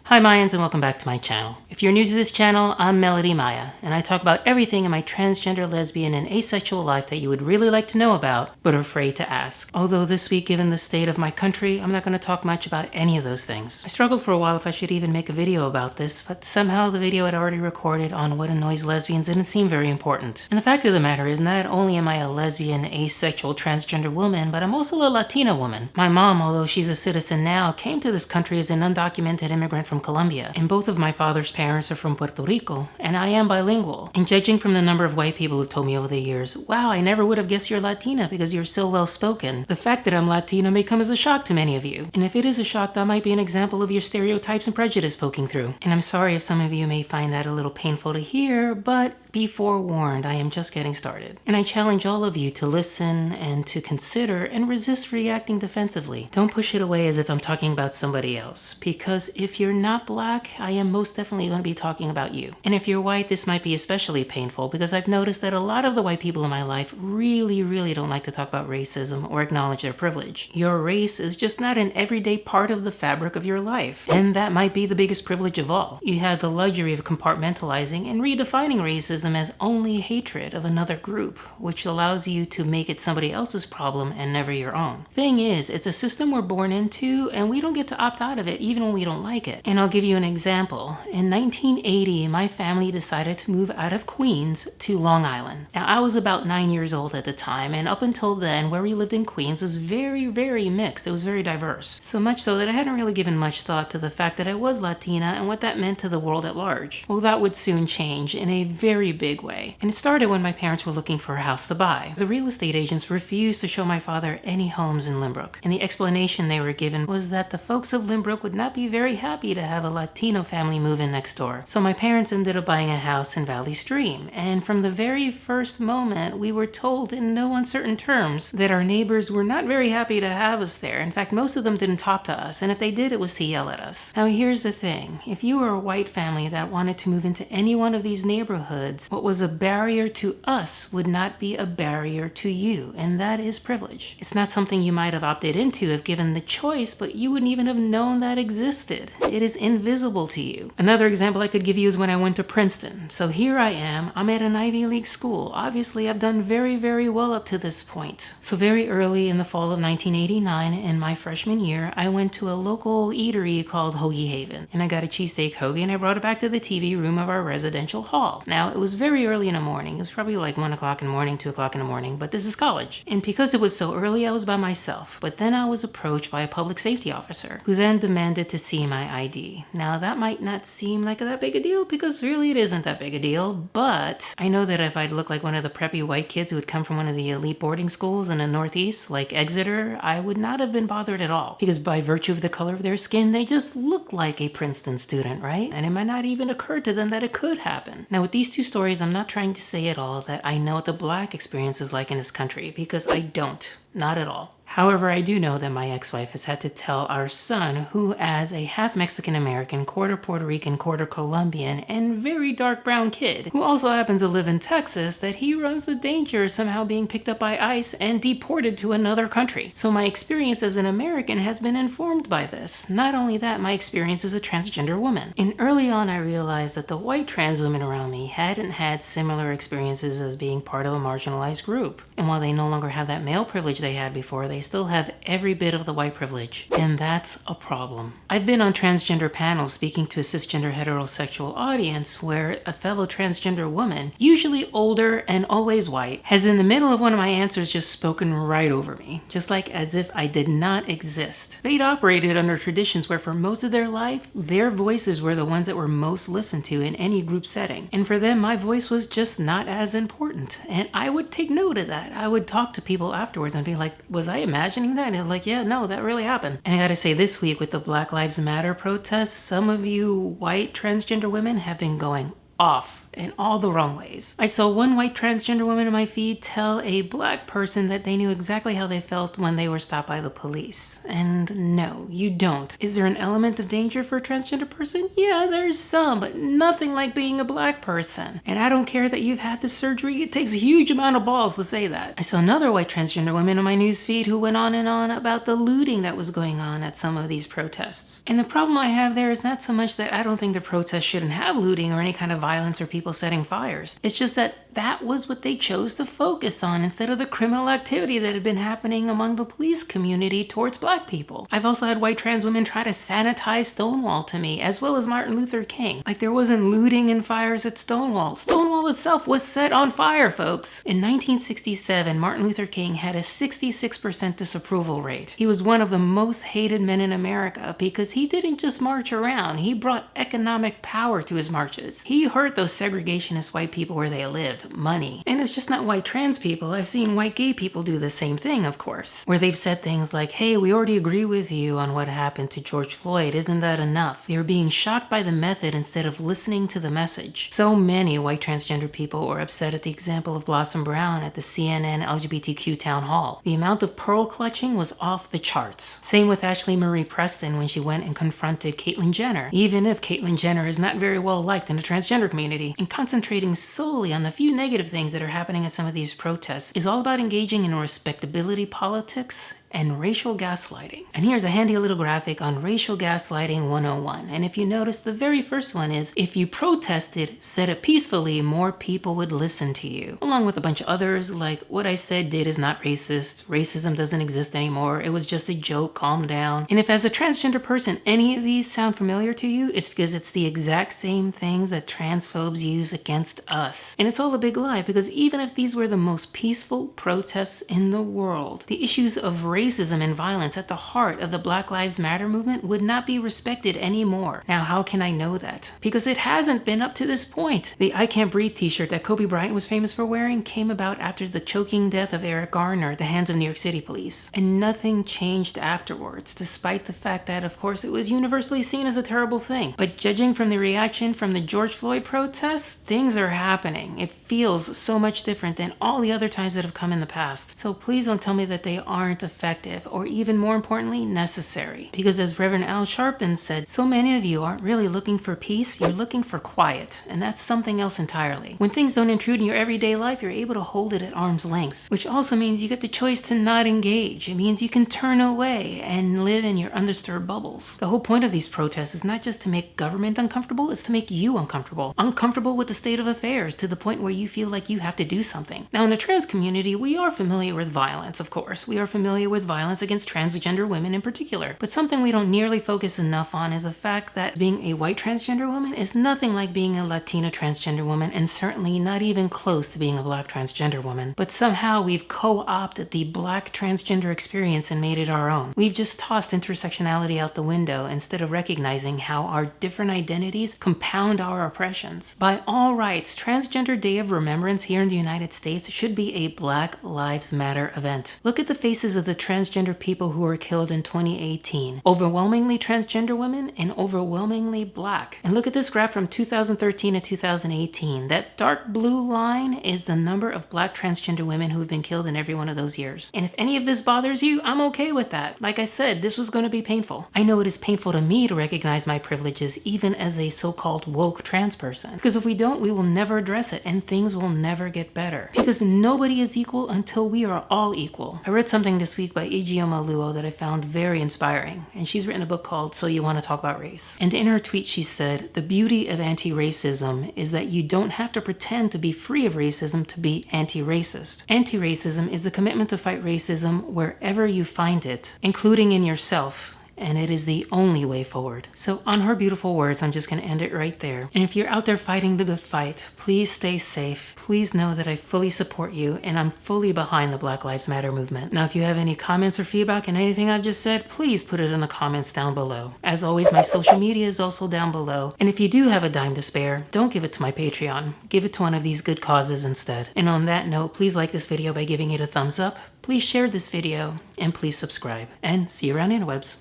Hi Mayans, and welcome back to my channel. If you're new to this channel, I'm Blvd Maia, and I talk about everything in my transgender, lesbian, and asexual life that you would really like to know about, but are afraid to ask. Although this week, given the state of my country, I'm not going to talk much about any of those things. I struggled for a while if I should even make a video about this, but somehow the video I'd already recorded on what annoys lesbians didn't seem very important. And the fact of the matter is, not only am I a lesbian, asexual, transgender woman, but I'm also a Latina woman. My mom, although she's a citizen now, came to this country as an undocumented immigrant from Colombia, and both of my father's parents are from Puerto Rico, and I am bilingual. And judging from the number of white people who've told me over the years, wow, I never would have guessed you're Latina because you're so well spoken, the fact that I'm Latina may come as a shock to many of you. And if it is a shock, that might be an example of your stereotypes and prejudice poking through. And I'm sorry if some of you may find that a little painful to hear, but be forewarned, I am just getting started. And I challenge all of you to listen and to consider and resist reacting defensively. Don't push it away as if I'm talking about somebody else, because if you're not black, I am most definitely going to be talking about you. And if you're white, this might be especially painful because I've noticed that a lot of the white people in my life really don't like to talk about racism or acknowledge their privilege. Your race is just not an everyday part of the fabric of your life, and that might be the biggest privilege of all. You have the luxury of compartmentalizing and redefining racism as only hatred of another group, which allows you to make it somebody else's problem and never your own. Thing is, it's a system we're born into, and we don't get to opt out of it even when we don't like it. And I'll give you an example. In 1980, my family decided to move out of Queens to Long Island. Now, I was about 9 years old at the time, and up until then, where we lived in Queens was very mixed. It was very diverse. So much so that I hadn't really given much thought to the fact that I was Latina and what that meant to the world at large. Well, that would soon change in a very big way. And it started when my parents were looking for a house to buy. The real estate agents refused to show my father any homes in Lynbrook. And the explanation they were given was that the folks of Lynbrook would not be very happy to have a Latino family move in next door. So my parents ended up buying a house in Valley Stream. And from the very first moment, we were told in no uncertain terms that our neighbors were not very happy to have us there. In fact, most of them didn't talk to us. And if they did, it was to yell at us. Now, here's the thing. If you were a white family that wanted to move into any one of these neighborhoods, what was a barrier to us would not be a barrier to you, and that is privilege. It's not something you might have opted into if given the choice, but you wouldn't even have known that existed. It is invisible to you. Another example I could give you is when I went to Princeton. So here I am, I'm at an Ivy League school. Obviously, I've done very well up to this point. So very early in the fall of 1989, in my freshman year, I went to a local eatery called Hoagie Haven, and I got a cheesesteak hoagie, and I brought it back to the TV room of our residential hall. Now, it was very early in the morning. It was probably like 1 o'clock in the morning, 2 o'clock in the morning, but this is college. And because it was so early, I was by myself. But then I was approached by a public safety officer who then demanded to see my ID. Now, that might not seem like that big a deal because really it isn't that big a deal, but I know that if I'd looked like one of the preppy white kids who had come from one of the elite boarding schools in the Northeast, like Exeter, I would not have been bothered at all because by virtue of the color of their skin, they just look like a Princeton student, right? And it might not even occur to them that it could happen. Now, with these two stories, I'm not trying to say at all that I know what the black experience is like in this country, because I don't. Not at all. However, I do know that my ex-wife has had to tell our son, who as a half Mexican American, quarter Puerto Rican, quarter Colombian, and very dark brown kid, who also happens to live in Texas, that he runs the danger of somehow being picked up by ICE and deported to another country. So my experience as an American has been informed by this. Not only that, my experience as a transgender woman. And early on, I realized that the white trans women around me hadn't had similar experiences as being part of a marginalized group. And while they no longer have that male privilege they had before, they still have every bit of the white privilege, and that's a problem. I've been on transgender panels speaking to a cisgender heterosexual audience where a fellow transgender woman, usually older and always white, has in the middle of one of my answers just spoken right over me, just like as if I did not exist. They'd operated under traditions where for most of their life, their voices were the ones that were most listened to in any group setting, and for them, my voice was just not as important, and I would take note of that. I would talk to people afterwards and be like, was I imagining that? And they're like, yeah, no, that really happened. And I gotta say, this week with the Black Lives Matter protests, some of you white transgender women have been going off in all the wrong ways. I saw one white transgender woman in my feed tell a black person that they knew exactly how they felt when they were stopped by the police. And no, you don't. Is there an element of danger for a transgender person? Yeah, there's some, but nothing like being a black person. And I don't care that you've had the surgery, it takes a huge amount of balls to say that. I saw another white transgender woman on my news feed who went on and on about the looting that was going on at some of these protests. And the problem I have there is not so much that I don't think the protests shouldn't have looting or any kind of violence or people setting fires. It's just that that was what they chose to focus on instead of the criminal activity that had been happening among the police community towards black people. I've also had white trans women try to sanitize Stonewall to me, as well as Martin Luther King. Like there wasn't looting and fires at Stonewall. Stonewall itself was set on fire, folks. In 1967, Martin Luther King had a 66% disapproval rate. He was one of the most hated men in America because he didn't just march around, he brought economic power to his marches. He hurt those segregationist white people where they lived. Money. And it's just not white trans people. I've seen white gay people do the same thing, of course, where they've said things like, hey, we already agree with you on what happened to George Floyd. Isn't that enough? They were being shocked by the method instead of listening to the message. So many white transgender people were upset at the example of Blossom Brown at the CNN LGBTQ town hall. The amount of pearl clutching was off the charts. Same with Ashley Marie Preston when she went and confronted Caitlyn Jenner, even if Caitlyn Jenner is not very well liked in the transgender community. And concentrating solely on the few negative things that are happening at some of these protests is all about engaging in respectability politics and racial gaslighting. And here's a handy little graphic on racial gaslighting 101. And if you notice, the very first one is, if you protested, said it peacefully, more people would listen to you. Along with a bunch of others, like what I said did is not racist, racism doesn't exist anymore, it was just a joke, calm down. And if as a transgender person, any of these sound familiar to you, it's because it's the exact same things that transphobes use against us. And it's all a big lie, because even if these were the most peaceful protests in the world, the issues of racism and violence at the heart of the Black Lives Matter movement would not be respected anymore. Now, how can I know that? Because it hasn't been up to this point. The I Can't Breathe t-shirt that Kobe Bryant was famous for wearing came about after the choking death of Eric Garner at the hands of New York City police. And nothing changed afterwards, despite the fact that, of course, it was universally seen as a terrible thing. But judging from the reaction from the George Floyd protests, things are happening. It feels so much different than all the other times that have come in the past. So please don't tell me that they aren't effective, or even more importantly, necessary. Because as Reverend Al Sharpton said, so many of you aren't really looking for peace, you're looking for quiet, and that's something else entirely. When things don't intrude in your everyday life, you're able to hold it at arm's length, which also means you get the choice to not engage. It means you can turn away and live in your undisturbed bubbles. The whole point of these protests is not just to make government uncomfortable, it's to make you uncomfortable. Uncomfortable with the state of affairs to the point where you feel like you have to do something. Now, in the trans community, we are familiar with violence, of course. We are familiar with violence against transgender women in particular. But something we don't nearly focus enough on is the fact that being a white transgender woman is nothing like being a Latina transgender woman, and certainly not even close to being a black transgender woman. But somehow we've co-opted the black transgender experience and made it our own. We've just tossed intersectionality out the window instead of recognizing how our different identities compound our oppressions. By all rights, Transgender Day of Remembrance here in the United States should be a Black Lives Matter event. Look at the faces of the transgender people who were killed in 2018. Overwhelmingly transgender women and overwhelmingly black. And look at this graph from 2013 to 2018. That dark blue line is the number of black transgender women who have been killed in every one of those years. And if any of this bothers you, I'm okay with that. Like I said, this was going to be painful. I know it is painful to me to recognize my privileges even as a so-called woke trans person. Because if we don't, we will never address it and things will never get better. Because nobody is equal until we are all equal. I read something this week by Ijeoma Oluo that I found very inspiring, and she's written a book called So You Want to Talk About Race. And in her tweet she said, the beauty of anti-racism is that you don't have to pretend to be free of racism to be anti-racist. Anti-racism is the commitment to fight racism wherever you find it, including in yourself. And it is the only way forward. So on her beautiful words, I'm just going to end it right there. And if you're out there fighting the good fight, please stay safe. Please know that I fully support you and I'm fully behind the Black Lives Matter movement. Now, if you have any comments or feedback on anything I've just said, please put it in the comments down below. As always, my social media is also down below. And if you do have a dime to spare, don't give it to my Patreon. Give it to one of these good causes instead. And on that note, please like this video by giving it a thumbs up. Please share this video and please subscribe. And see you around the interwebs.